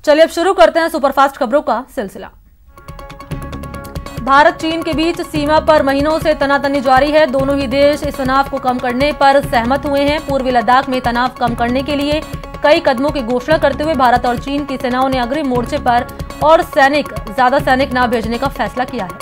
चलिए अब शुरू करते हैं सुपरफास्ट खबरों का सिलसिला। भारत चीन के बीच सीमा पर महीनों से तनातनी जारी है। दोनों ही देश इस तनाव को कम करने पर सहमत हुए हैं। पूर्वी लद्दाख में तनाव कम करने के लिए कई कदमों की घोषणा करते हुए भारत और चीन की सेनाओं ने अग्रिम मोर्चे पर और ज्यादा सैनिक न भेजने का फैसला किया है।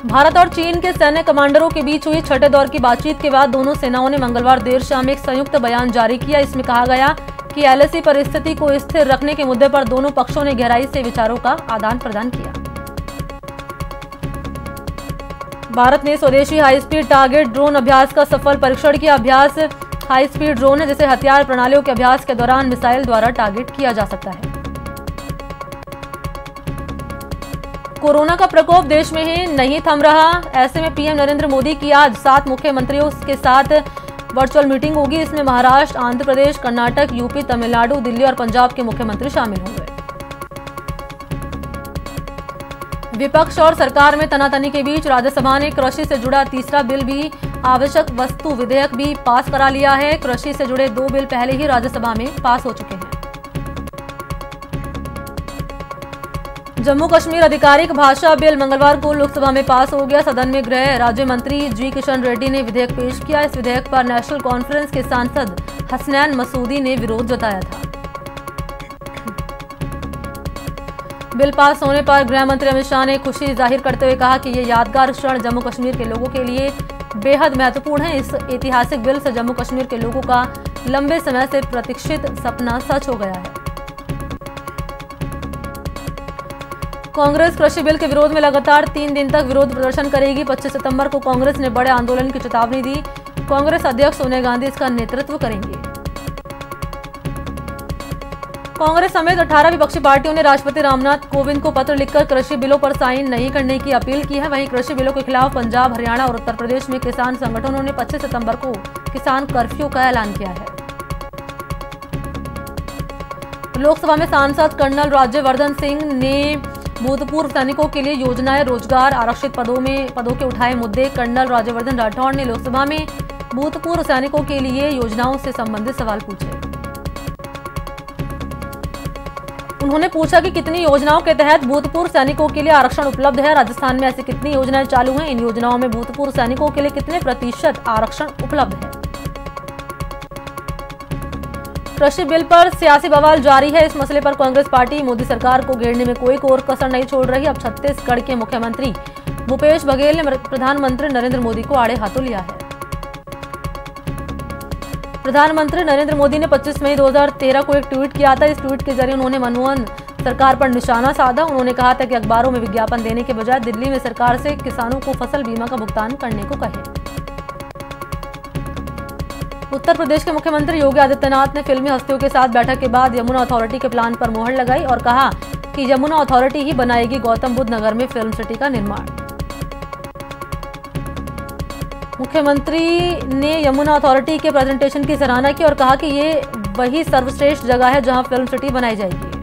भारत और चीन के सैन्य कमांडरों के बीच हुई छठे दौर की बातचीत के बाद दोनों सेनाओं ने मंगलवार देर शाम एक संयुक्त बयान जारी किया। इसमें कहा गया कि एलएसी परिस्थिति को स्थिर रखने के मुद्दे पर दोनों पक्षों ने गहराई से विचारों का आदान प्रदान किया। भारत ने स्वदेशी हाई स्पीड टारगेट ड्रोन अभ्यास का सफल परीक्षण किया। अभ्यास हाई स्पीड ड्रोन है जिसे हथियार प्रणालियों के अभ्यास के दौरान मिसाइल द्वारा टारगेट किया जा सकता है। कोरोना का प्रकोप देश में ही नहीं थम रहा। ऐसे में पीएम नरेंद्र मोदी की आज 7 मुख्यमंत्रियों के साथ वर्चुअल मीटिंग होगी। इसमें महाराष्ट्र, आंध्र प्रदेश, कर्नाटक, यूपी, तमिलनाडु, दिल्ली और पंजाब के मुख्यमंत्री शामिल होंगे। विपक्ष और सरकार में तनातनी के बीच राज्यसभा ने कृषि से जुड़ा तीसरा बिल भी आवश्यक वस्तु विधेयक भी पास करा लिया है। कृषि से जुड़े 2 बिल पहले ही राज्यसभा में पास हो चुके हैं। जम्मू कश्मीर आधिकारिक भाषा बिल मंगलवार को लोकसभा में पास हो गया। सदन में गृह राज्य मंत्री जी किशन रेड्डी ने विधेयक पेश किया। इस विधेयक पर नेशनल कॉन्फ्रेंस के सांसद हसनैन मसूदी ने विरोध जताया था। बिल पास होने पर गृह मंत्री अमित शाह ने खुशी जाहिर करते हुए कहा कि ये यादगार क्षण जम्मू कश्मीर के लोगों के लिए बेहद महत्वपूर्ण है। इस ऐतिहासिक बिल से जम्मू कश्मीर के लोगों का लंबे समय से प्रतीक्षित सपना सच हो गया है। कांग्रेस कृषि बिल के विरोध में लगातार 3 दिन तक विरोध प्रदर्शन करेगी। 25 सितंबर को कांग्रेस ने बड़े आंदोलन की चेतावनी दी। कांग्रेस अध्यक्ष सोनिया गांधी इसका नेतृत्व करेंगे। कांग्रेस समेत 18 विपक्षी पार्टियों ने राष्ट्रपति रामनाथ कोविंद को पत्र लिखकर कृषि बिलों पर साइन नहीं करने की अपील की है। वहीं कृषि बिलों के खिलाफ पंजाब, हरियाणा और उत्तर प्रदेश में किसान संगठनों ने 25 सितंबर को किसान कर्फ्यू का ऐलान किया है। लोकसभा में सांसद कर्नल राज्यवर्धन सिंह ने भूतपूर्व सैनिकों के लिए योजनाएं, रोजगार, आरक्षित पदों के उठाए मुद्दे। कर्नल राज्यवर्धन राठौड़ ने लोकसभा में भूतपूर्व सैनिकों के लिए योजनाओं से संबंधित सवाल पूछे। उन्होंने पूछा कि कितनी योजनाओं के तहत भूतपूर्व सैनिकों के लिए आरक्षण उपलब्ध है। राजस्थान में ऐसी कितनी योजनाएं चालू हैं। इन योजनाओं में भूतपूर्व सैनिकों के लिए कितने प्रतिशत आरक्षण उपलब्ध है। कृषि बिल पर सियासी बवाल जारी है। इस मसले पर कांग्रेस पार्टी मोदी सरकार को घेरने में कोई कोर कसर नहीं छोड़ रही। अब छत्तीसगढ़ के मुख्यमंत्री भूपेश बघेल ने प्रधानमंत्री नरेंद्र मोदी को आड़े हाथों लिया है। प्रधानमंत्री नरेंद्र मोदी ने 25 मई 2013 को एक ट्वीट किया था। इस ट्वीट के जरिए उन्होंने मनमोहन सरकार पर निशाना साधा। उन्होंने कहा था कि अखबारों में विज्ञापन देने के बजाय दिल्ली में सरकार से किसानों को फसल बीमा का भुगतान करने को कहे। उत्तर प्रदेश के मुख्यमंत्री योगी आदित्यनाथ ने फिल्मी हस्तियों के साथ बैठक के बाद यमुना अथॉरिटी के प्लान पर मुहर लगाई और कहा कि यमुना अथॉरिटी ही बनाएगी गौतम बुद्ध नगर में फिल्म सिटी का निर्माण। मुख्यमंत्री ने यमुना अथॉरिटी के प्रेजेंटेशन की सराहना की और कहा कि ये वही सर्वश्रेष्ठ जगह है जहां फिल्म सिटी बनाई जाएगी।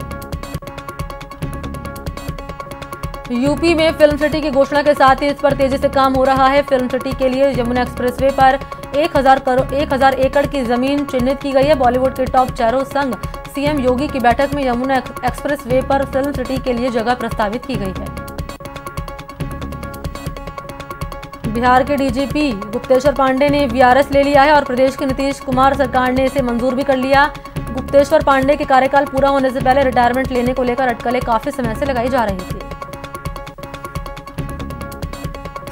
यूपी में फिल्म सिटी की घोषणा के साथ ही इस पर तेजी से काम हो रहा है। फिल्म सिटी के लिए यमुना एक्सप्रेसवे पर 1000 एकड़ की जमीन चिन्हित की गई है। बॉलीवुड के टॉप चेहरों संग सीएम योगी की बैठक में यमुना एक्सप्रेसवे पर फिल्म सिटी के लिए जगह प्रस्तावित की गई है। बिहार के डीजीपी गुप्तेश्वर पांडे ने वीआरएस ले लिया है और प्रदेश के नीतीश कुमार सरकार ने इसे मंजूर भी कर लिया। गुप्तेश्वर पांडे के कार्यकाल पूरा होने से पहले रिटायरमेंट लेने को लेकर अटकलें काफी समय से लगाई जा रही थी।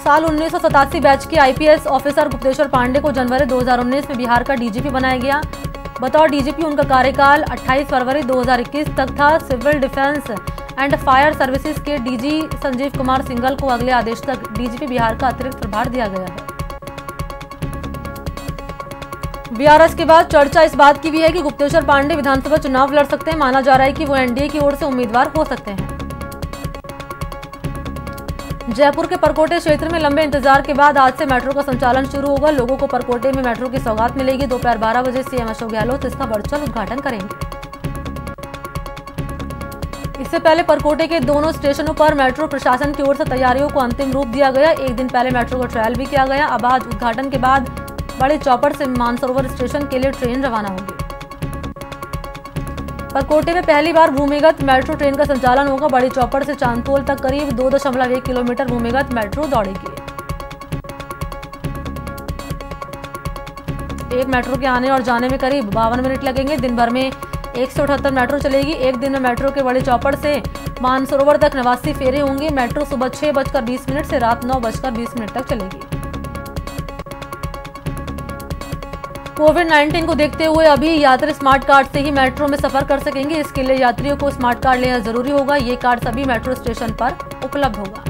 साल 1987 बैच के आईपीएस ऑफिसर गुप्तेश्वर पांडे को जनवरी 2019 में बिहार का डीजीपी बनाया गया। बतौर डीजीपी उनका कार्यकाल 28 फरवरी 2021 तक था। Civil defence and fire services के डीजी संजीव कुमार सिंघल को अगले आदेश तक डीजीपी बिहार का अतिरिक्त प्रभार दिया गया है। वीआरएस के बाद चर्चा इस बात की भी है कि गुप्तेश्वर पांडे विधानसभा चुनाव लड़ सकते हैं। माना जा रहा है कि वो एनडीए की ओर से उम्मीदवार हो सकते हैं। जयपुर के परकोटे क्षेत्र में लंबे इंतजार के बाद आज से मेट्रो का संचालन शुरू होगा। लोगों को परकोटे में मेट्रो की सौगात मिलेगी। दोपहर 12 बजे सीएम अशोक गहलोत इसका वर्चुअल उद्घाटन करेंगे। इससे पहले परकोटे के दोनों स्टेशनों पर मेट्रो प्रशासन की ओर से तैयारियों को अंतिम रूप दिया गया। एक दिन पहले मेट्रो का ट्रायल भी किया गया। अब आज उद्घाटन के बाद बड़े चौपड़ से मानसरोवर स्टेशन के लिए ट्रेन रवाना होगी। पर कोटे में पहली बार भूमिगत मेट्रो ट्रेन का संचालन होगा। बड़ी चौपड़ से चांदपोल तक करीब 2.1 किलोमीटर भूमिगत मेट्रो दौड़ेगी। एक मेट्रो के आने और जाने में करीब 52 मिनट लगेंगे। दिन भर में 178 मेट्रो चलेगी। एक दिन में मेट्रो के बड़ी चौपड़ से मानसरोवर तक 89 फेरे होंगे। मेट्रो सुबह 6:20 से रात 9:20 तक चलेगी। कोविड-19 को देखते हुए अभी यात्री स्मार्ट कार्ड से ही मेट्रो में सफर कर सकेंगे। इसके लिए यात्रियों को स्मार्ट कार्ड लेना जरूरी होगा। ये कार्ड सभी मेट्रो स्टेशन पर उपलब्ध होगा।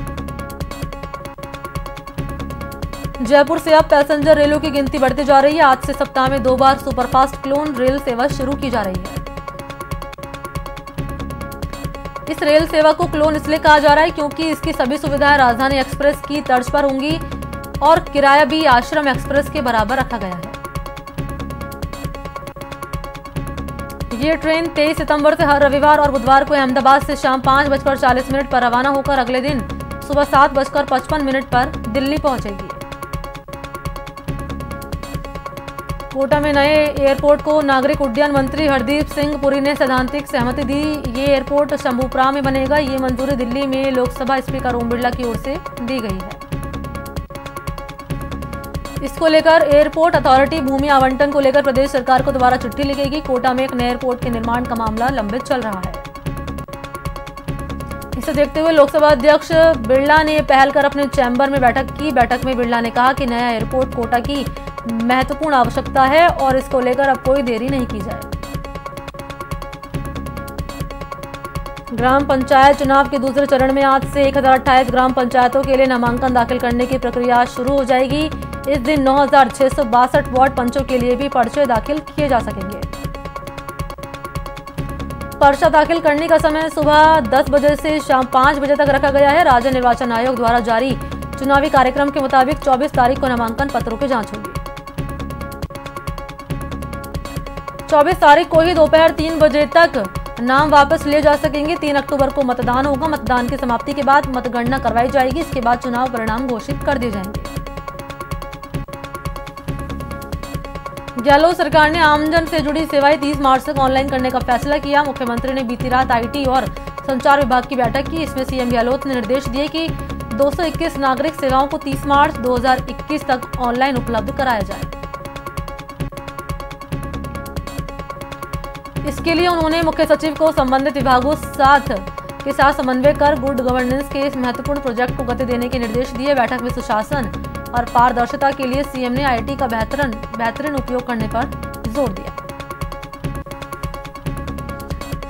जयपुर से अब पैसेंजर रेलों की गिनती बढ़ती जा रही है। आज से सप्ताह में 2 बार सुपरफास्ट क्लोन रेल सेवा शुरू की जा रही है। इस रेल सेवा को क्लोन इसलिए कहा जा रहा है क्योंकि इसकी सभी सुविधाएं राजधानी एक्सप्रेस की तर्ज पर होंगी और किराया भी आश्रम एक्सप्रेस के बराबर रखा गया है। ये ट्रेन 23 सितंबर से हर रविवार और बुधवार को अहमदाबाद से शाम 5:40 पर रवाना होकर अगले दिन सुबह 7:55 पर दिल्ली पहुंचेगी। कोटा में नए एयरपोर्ट को नागरिक उड्डयन मंत्री हरदीप सिंह पुरी ने सैद्धांतिक सहमति दी। ये एयरपोर्ट शंभूप्रा में बनेगा। ये मंजूरी दिल्ली में लोकसभा स्पीकर ओम बिरला की ओर से दी गई है। इसको लेकर एयरपोर्ट अथॉरिटी भूमि आवंटन को लेकर प्रदेश सरकार को दोबारा चिट्ठी लिखेगी। कोटा में एक नए एयरपोर्ट के निर्माण का मामला लंबित चल रहा है। इसे देखते हुए लोकसभा अध्यक्ष बिरला ने पहल कर अपने चैम्बर में बैठक की। बैठक में बिरला ने कहा कि नया एयरपोर्ट कोटा की महत्वपूर्ण आवश्यकता है और इसको लेकर अब कोई देरी नहीं की जाए। ग्राम पंचायत चुनाव के दूसरे चरण में आज से 1028 ग्राम पंचायतों के लिए नामांकन दाखिल करने की प्रक्रिया शुरू हो जाएगी। इस दिन 9662 वार्ड पंचों के लिए भी पर्चे दाखिल किए जा सकेंगे। पर्चा दाखिल करने का समय सुबह 10 बजे से शाम 5 बजे तक रखा गया है। राज्य निर्वाचन आयोग द्वारा जारी चुनावी कार्यक्रम के मुताबिक 24 तारीख को नामांकन पत्रों की जांच होगी। 24 तारीख को ही दोपहर 3 बजे तक नाम वापस लिए जा सकेंगे। 3 अक्टूबर को मतदान होगा। मतदान की समाप्ति के बाद मतगणना करवाई जाएगी। इसके बाद चुनाव परिणाम घोषित कर दिए जाएंगे। गहलोत सरकार ने आमजन से जुड़ी सेवाएं 30 मार्च तक ऑनलाइन करने का फैसला किया। मुख्यमंत्री ने बीती रात आईटी और संचार विभाग की बैठक की। इसमें सीएम गहलोत ने निर्देश दिए कि 221 नागरिक सेवाओं को 30 मार्च 2021 तक ऑनलाइन उपलब्ध कराया जाए। इसके लिए उन्होंने मुख्य सचिव को संबंधित विभागों के साथ समन्वय कर गुड गवर्नेंस के इस महत्वपूर्ण प्रोजेक्ट को गति देने के निर्देश दिए। बैठक में सुशासन और पारदर्शिता के लिए सीएम ने आईटी का बेहतरीन उपयोग करने पर जोर दिया।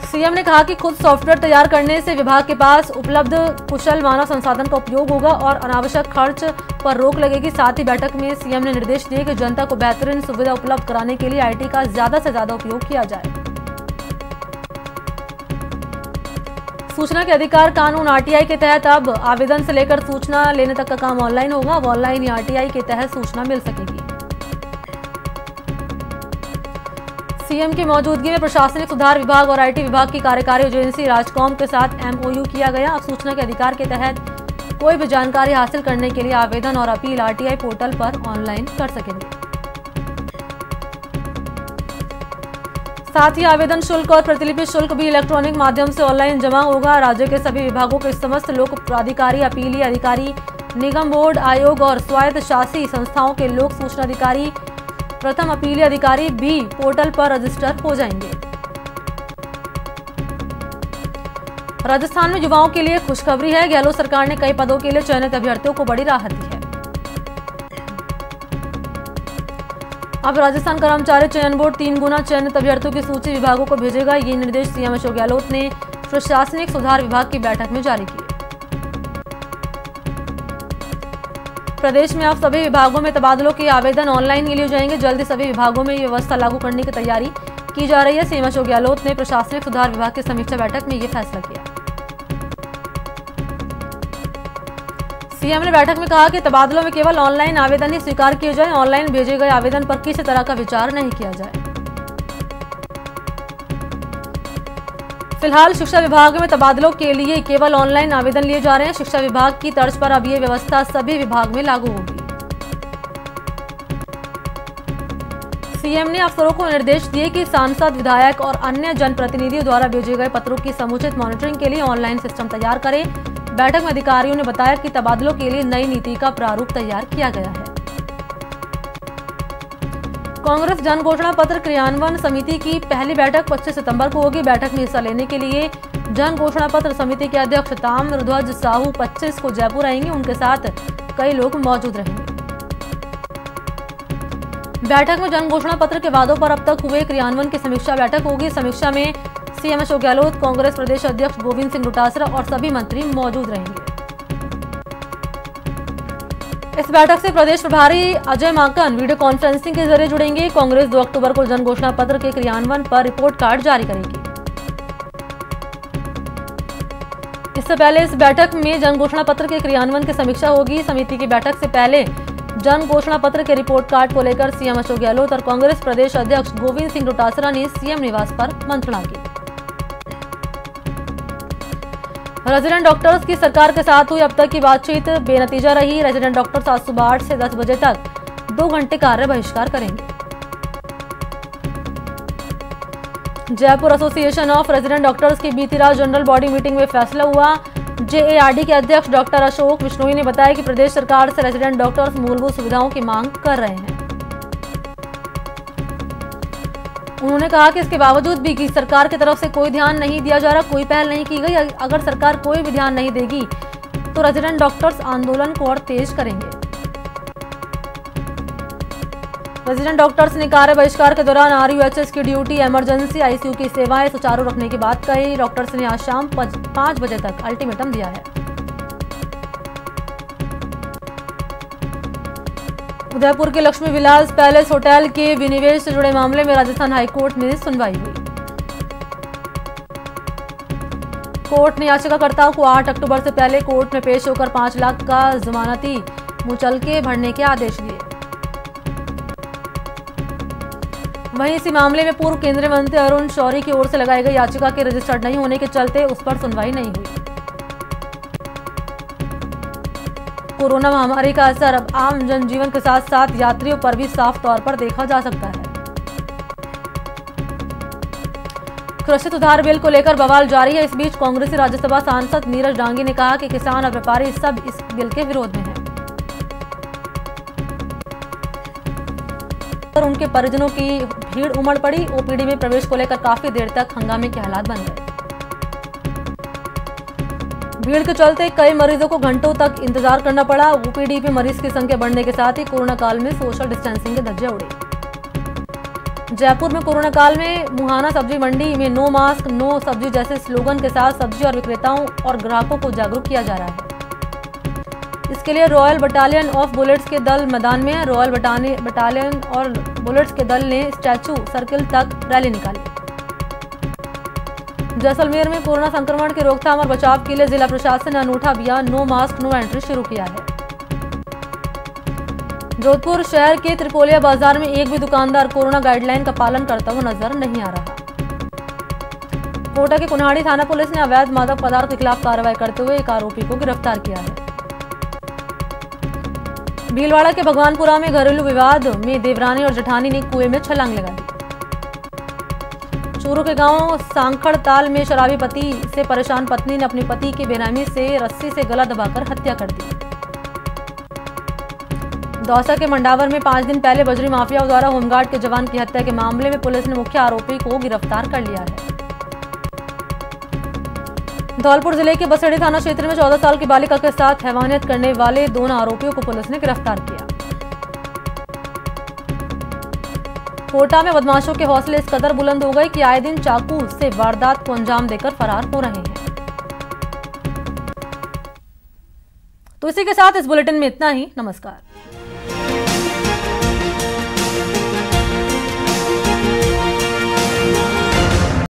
सीएम ने कहा कि खुद सॉफ्टवेयर तैयार करने से विभाग के पास उपलब्ध कुशल मानव संसाधन का उपयोग होगा और अनावश्यक खर्च पर रोक लगेगी। साथ ही बैठक में सीएम ने निर्देश दिए कि जनता को बेहतरीन सुविधा उपलब्ध कराने के लिए आईटी का ज्यादा से ज्यादा उपयोग किया जाए। सूचना के अधिकार कानून आरटीआई के तहत अब आवेदन से लेकर सूचना लेने तक का काम ऑनलाइन होगा। अब ऑनलाइन या आरटीआई के तहत सूचना मिल सकेगी। सीएम की मौजूदगी में प्रशासनिक सुधार विभाग और आईटी विभाग की कार्यकारी एजेंसी राजकॉम के साथ एमओयू किया गया। अब सूचना के अधिकार के तहत कोई भी जानकारी हासिल करने के लिए आवेदन और अपील आरटीआई पोर्टल पर ऑनलाइन कर सकेंगे। साथ ही आवेदन शुल्क और प्रतिलिपि शुल्क भी इलेक्ट्रॉनिक माध्यम से ऑनलाइन जमा होगा। राज्य के सभी विभागों के समस्त लोक प्राधिकारी, अपीली अधिकारी, निगम बोर्ड, आयोग और स्वायत्त शासी संस्थाओं के लोक सूचना अधिकारी, प्रथम अपीली अधिकारी भी पोर्टल पर रजिस्टर हो जाएंगे। राजस्थान में युवाओं के लिए खुशखबरी है। गहलोत सरकार ने कई पदों के लिए चयनित अभ्यर्थियों को बड़ी राहत दी है। अब राजस्थान कर्मचारी चयन बोर्ड 3 गुना चयनित अभ्यर्थियों की सूची विभागों को भेजेगा। ये निर्देश सीएम अशोक गहलोत ने प्रशासनिक सुधार विभाग की बैठक में जारी किए। प्रदेश में अब सभी विभागों में तबादलों के आवेदन ऑनलाइन ही लिए जाएंगे। जल्दी सभी विभागों में ये व्यवस्था लागू करने की तैयारी की जा रही है। सीएम अशोक गहलोत ने प्रशासनिक सुधार विभाग की समीक्षा बैठक में ये फैसला किया। सीएम ने बैठक में कहा कि तबादलों में केवल ऑनलाइन आवेदन ही स्वीकार किए जाए। ऑनलाइन भेजे गए आवेदन पर किसी तरह का विचार नहीं किया जाए। फिलहाल शिक्षा विभाग में तबादलों के लिए केवल ऑनलाइन आवेदन लिए जा रहे हैं। शिक्षा विभाग की तर्ज पर अब ये व्यवस्था सभी विभाग में लागू होगी। सीएम ने अफसरों को निर्देश दिए कि सांसद, विधायक और अन्य जनप्रतिनिधियों द्वारा भेजे गए पत्रों की समुचित मॉनिटरिंग के लिए ऑनलाइन सिस्टम तैयार करें। बैठक में अधिकारियों ने बताया कि तबादलों के लिए नई नीति का प्रारूप तैयार किया गया है। कांग्रेस जन घोषणा पत्र क्रियान्वयन समिति की पहली बैठक 25 सितंबर को होगी। बैठक में हिस्सा लेने के लिए जन घोषणा पत्र समिति के अध्यक्ष ताम्रध्वज साहू 25 को जयपुर आएंगे। उनके साथ कई लोग मौजूद रहेंगे। बैठक में जन घोषणा पत्र के वादों पर अब तक हुए क्रियान्वयन की समीक्षा बैठक होगी। समीक्षा में सीएम अशोक गहलोत, कांग्रेस प्रदेश अध्यक्ष गोविंद सिंह डोटासरा और सभी मंत्री मौजूद रहेंगे। इस बैठक से प्रदेश प्रभारी अजय माकन वीडियो कॉन्फ्रेंसिंग के जरिए जुड़ेंगे। कांग्रेस 2 अक्टूबर को जन घोषणा पत्र के क्रियान्वयन पर रिपोर्ट कार्ड जारी करेगी। इससे पहले इस बैठक में जन घोषणा पत्र के क्रियान्वयन की समीक्षा होगी। समिति की बैठक से पहले जन घोषणा पत्र के रिपोर्ट कार्ड को लेकर सीएम अशोक गहलोत और कांग्रेस प्रदेश अध्यक्ष गोविंद सिंह डोटासरा ने सीएम निवास पर मंत्रणा की। रेजिडेंट डॉक्टर्स की सरकार के साथ हुई अब तक की बातचीत बेनतीजा रही। रेजिडेंट डॉक्टर्स आज सुबह 8 से 10 बजे तक 2 घंटे कार्य बहिष्कार करेंगे। Jaipur association of resident doctors की बीती रात जनरल बॉडी मीटिंग में फैसला हुआ। जेएआरडी के अध्यक्ष डॉक्टर अशोक विश्नोई ने बताया कि प्रदेश सरकार से रेजिडेंट डॉक्टर्स मूलभूत सुविधाओं की मांग कर रहे हैं। उन्होंने कहा कि इसके बावजूद भी कि सरकार की तरफ से कोई ध्यान नहीं दिया जा रहा, कोई पहल नहीं की गई। अगर सरकार कोई भी ध्यान नहीं देगी तो रेजिडेंट डॉक्टर्स आंदोलन को और तेज करेंगे। रेजिडेंट डॉक्टर्स ने कार्य बहिष्कार के दौरान आरयूएचएस की ड्यूटी, इमरजेंसी, आईसीयू की सेवाएं सुचारू रखने की बात कही। डॉक्टर्स ने आज शाम 5 बजे तक अल्टीमेटम दिया है। उदयपुर के लक्ष्मी विलास पैलेस होटल के विनिवेश से जुड़े मामले में राजस्थान हाईकोर्ट में सुनवाई हुई। कोर्ट ने याचिकाकर्ताओं को 8 अक्टूबर से पहले कोर्ट में पेश होकर 5 लाख का जमानती मुचलके भरने के आदेश दिए। वहीं इसी मामले में पूर्व केंद्रीय मंत्री अरुण शौरी की ओर से लगाई गई याचिका के रजिस्टर्ड नहीं होने के चलते उस पर सुनवाई नहीं हुई। कोरोना महामारी का असर अब आम जनजीवन के साथ साथ यात्रियों पर भी साफ तौर पर देखा जा सकता है। कृषि सुधार बिल को लेकर बवाल जारी है। इस बीच कांग्रेसी राज्यसभा सांसद नीरज डांगी ने कहा कि किसान और व्यापारी सब इस बिल के विरोध में हैं और उनके परिजनों की भीड़ उमड़ पड़ी। ओपीडी में प्रवेश को लेकर काफी देर तक हंगामे के हालात बन गए। भीड़ के चलते कई मरीजों को घंटों तक इंतजार करना पड़ा। ओपीडी में मरीज की संख्या बढ़ने के साथ ही कोरोना काल में सोशल डिस्टेंसिंग के धज्जे उड़े। जयपुर में कोरोना काल में मुहाना सब्जी मंडी में नो मास्क नो सब्जी जैसे स्लोगन के साथ सब्जी और विक्रेताओं और ग्राहकों को जागरूक किया जा रहा है। इसके लिए रॉयल बटालियन ऑफ बुलेट्स के दल मैदान में है। रॉयल बटालियन और बुलेट्स के दल ने स्टैचू सर्किल तक रैली निकाली। जैसलमेर में कोरोना संक्रमण की रोकथाम और बचाव के लिए जिला प्रशासन ने अनूठा अभियान नो मास्क नो एंट्री शुरू किया है। जोधपुर शहर के त्रिपोलिया बाजार में एक भी दुकानदार कोरोना गाइडलाइन का पालन करता हुआ नजर नहीं आ रहा। कोटा के कुन्हाड़ी थाना पुलिस ने अवैध मादक पदार्थ के खिलाफ कार्रवाई करते हुए एक आरोपी को गिरफ्तार किया है। भीलवाड़ा के भगवानपुरा में घरेलू विवाद में देवरानी और जेठानी ने कुएं में छलांग लगा दी। चूरू के गांव सांखड़ ताल में शराबी पति से परेशान पत्नी ने अपने पति की बेनामी से रस्सी से गला दबाकर हत्या कर दी। दौसा के मंडावर में 5 दिन पहले बजरी माफिया द्वारा होमगार्ड के जवान की हत्या के मामले में पुलिस ने मुख्य आरोपी को गिरफ्तार कर लिया है। धौलपुर जिले के बसेड़ी थाना क्षेत्र में 14 साल की बालिका के साथ हैवानियत करने वाले दोनों आरोपियों को पुलिस ने गिरफ्तार किया। कोटा में बदमाशों के हौसले इस कदर बुलंद हो गए कि आए दिन चाकू से वारदात को अंजाम देकर फरार हो रहे हैं। तो इसी के साथ इस बुलेटिन में इतना ही। नमस्कार।